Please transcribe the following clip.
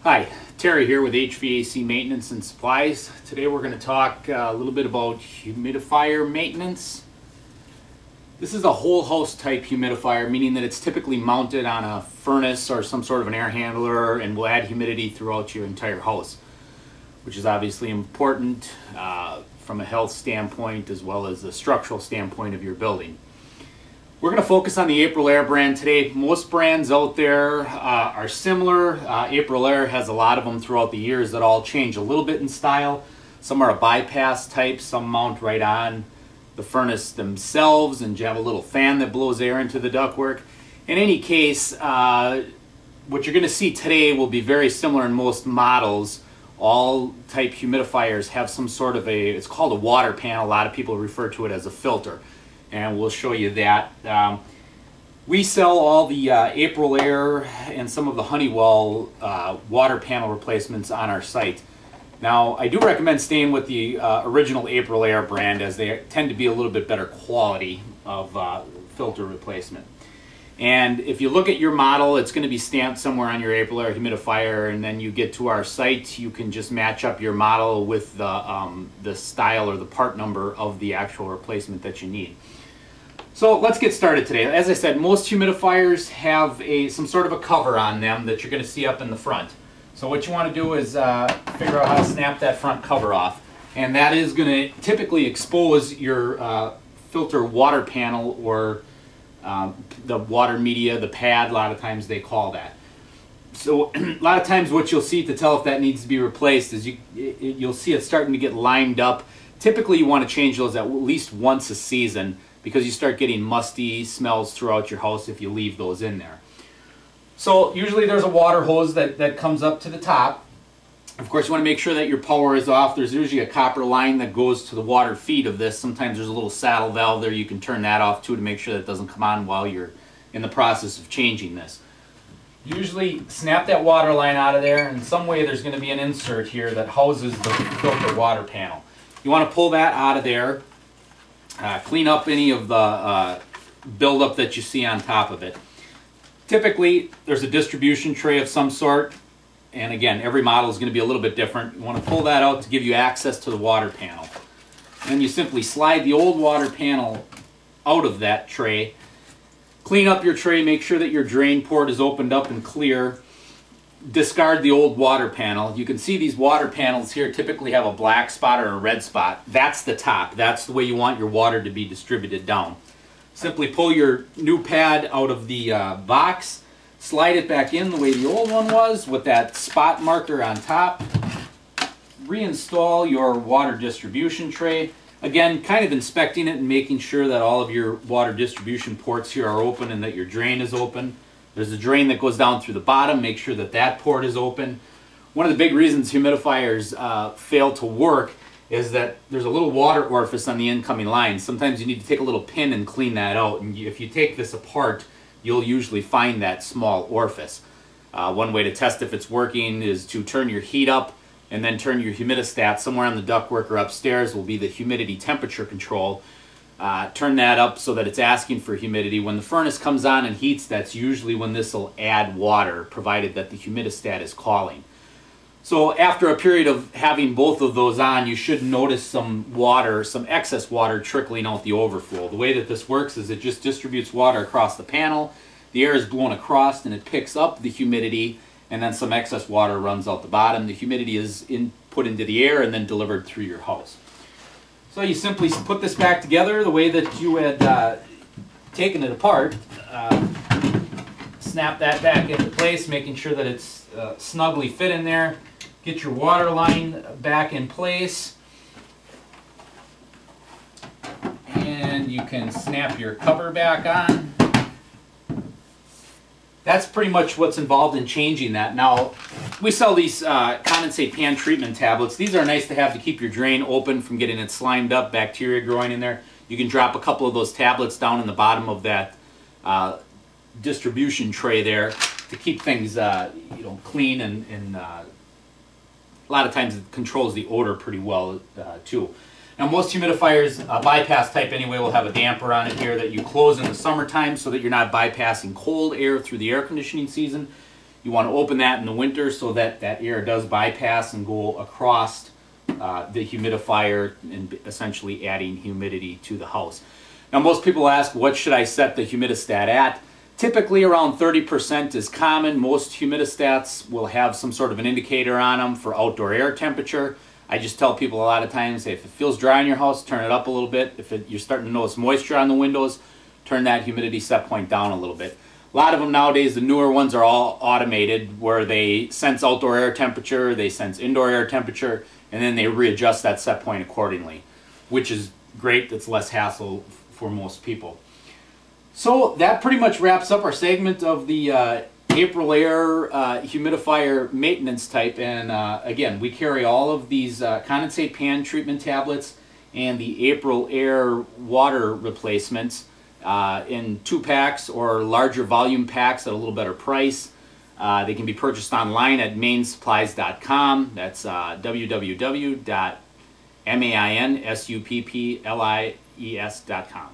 Hi, Terry here with HVAC Maintenance and Supplies. Today we're going to talk a little bit about humidifier maintenance. This is a whole house type humidifier, meaning that it's typically mounted on a furnace or some sort of an air handler and will add humidity throughout your entire house, which is obviously important from a health standpoint as well as a structural standpoint of your building. We're going to focus on the Aprilaire brand today. Most brands out there are similar. Aprilaire has a lot of them throughout the years that all change a little bit in style. Some are a bypass type, some mount right on the furnace themselves and you have a little fan that blows air into the ductwork. In any case, what you're going to see today will be very similar in most models. All type humidifiers have some sort of it's called a water panel. A lot of people refer to it as a filter, and we'll show you that. We sell all the Aprilaire and some of the Honeywell water panel replacements on our site. Now, I do recommend staying with the original Aprilaire brand, as they tend to be a little bit better quality of filter replacement. And if you look at your model, it's going to be stamped somewhere on your Aprilaire humidifier, and then you get to our site, you can just match up your model with the style or the part number of the actual replacement that you need. So let's get started today. As I said, most humidifiers have some sort of a cover on them that you're going to see up in the front. So what you want to do is figure out how to snap that front cover off. And that is going to typically expose your filter water panel, or the water media, the pad, a lot of times they call that. So a lot of times what you'll see to tell if that needs to be replaced is you'll see it starting to get limed up. Typically you want to change those at least once a season, because you start getting musty smells throughout your house if you leave those in there. So usually there's a water hose that comes up to the top. Of course, you want to make sure that your power is off. There's usually a copper line that goes to the water feed of this. Sometimes there's a little saddle valve there. You can turn that off too to make sure that it doesn't come on while you're in the process of changing this. Usually snap that water line out of there, and in some way there's going to be an insert here that houses the filter water panel. You want to pull that out of there. Clean up any of the buildup that you see on top of it. Typically, there's a distribution tray of some sort, and again, every model is going to be a little bit different. You want to pull that out to give you access to the water panel. And then you simply slide the old water panel out of that tray. Clean up your tray, make sure that your drain port is opened up and clear. Discard the old water panel. You can see these water panels here typically have a black spot or a red spot. That's the top. That's the way you want your water to be distributed down. Simply pull your new pad out of the box, slide it back in the way the old one was with that spot marker on top. Reinstall your water distribution tray. Again, kind of inspecting it and making sure that all of your water distribution ports here are open and that your drain is open. There's a drain that goes down through the bottom. Make sure that that port is open. One of the big reasons humidifiers fail to work is that there's a little water orifice on the incoming line. Sometimes you need to take a little pin and clean that out. And if you take this apart, you'll usually find that small orifice. One way to test if it's working is to turn your heat up and then turn your humidistat. Somewhere on the ductwork or upstairs will be the humidity temperature control. Turn that up so that it's asking for humidity. When the furnace comes on and heats, that's usually when this will add water, provided that the humidistat is calling. So after a period of having both of those on, you should notice some water, some excess water trickling out the overflow. The way that this works is it just distributes water across the panel. The air is blown across and it picks up the humidity, and then some excess water runs out the bottom. The humidity is put into the air and then delivered through your house. So you simply put this back together the way that you had taken it apart. Snap that back into place, making sure that it's snugly fit in there. Get your water line back in place. And you can snap your cover back on. That's pretty much what's involved in changing that. Now, we sell these condensate pan treatment tablets. These are nice to have to keep your drain open from getting it slimed up, bacteria growing in there. You can drop a couple of those tablets down in the bottom of that distribution tray there to keep things clean, and a lot of times it controls the odor pretty well too. Now most humidifiers, bypass type anyway, will have a damper on it here that you close in the summertime so that you're not bypassing cold air through the air conditioning season. You want to open that in the winter so that that air does bypass and go across the humidifier and essentially adding humidity to the house. Now most people ask, what should I set the humidistat at? Typically around 30% is common. Most humidistats will have some sort of an indicator on them for outdoor air temperature. I just tell people a lot of times, hey, if it feels dry in your house, turn it up a little bit. If you're starting to notice moisture on the windows, turn that humidity set point down a little bit. A lot of them nowadays, the newer ones, are all automated where they sense outdoor air temperature, they sense indoor air temperature, and then they readjust that set point accordingly, which is great. That's less hassle for most people. So that pretty much wraps up our segment of the April Air humidifier maintenance type. And again, we carry all of these condensate pan treatment tablets and the April Air water replacements in 2-packs or larger volume packs at a little better price. They can be purchased online at mainsupplies.com. That's www.mainsupplies.com.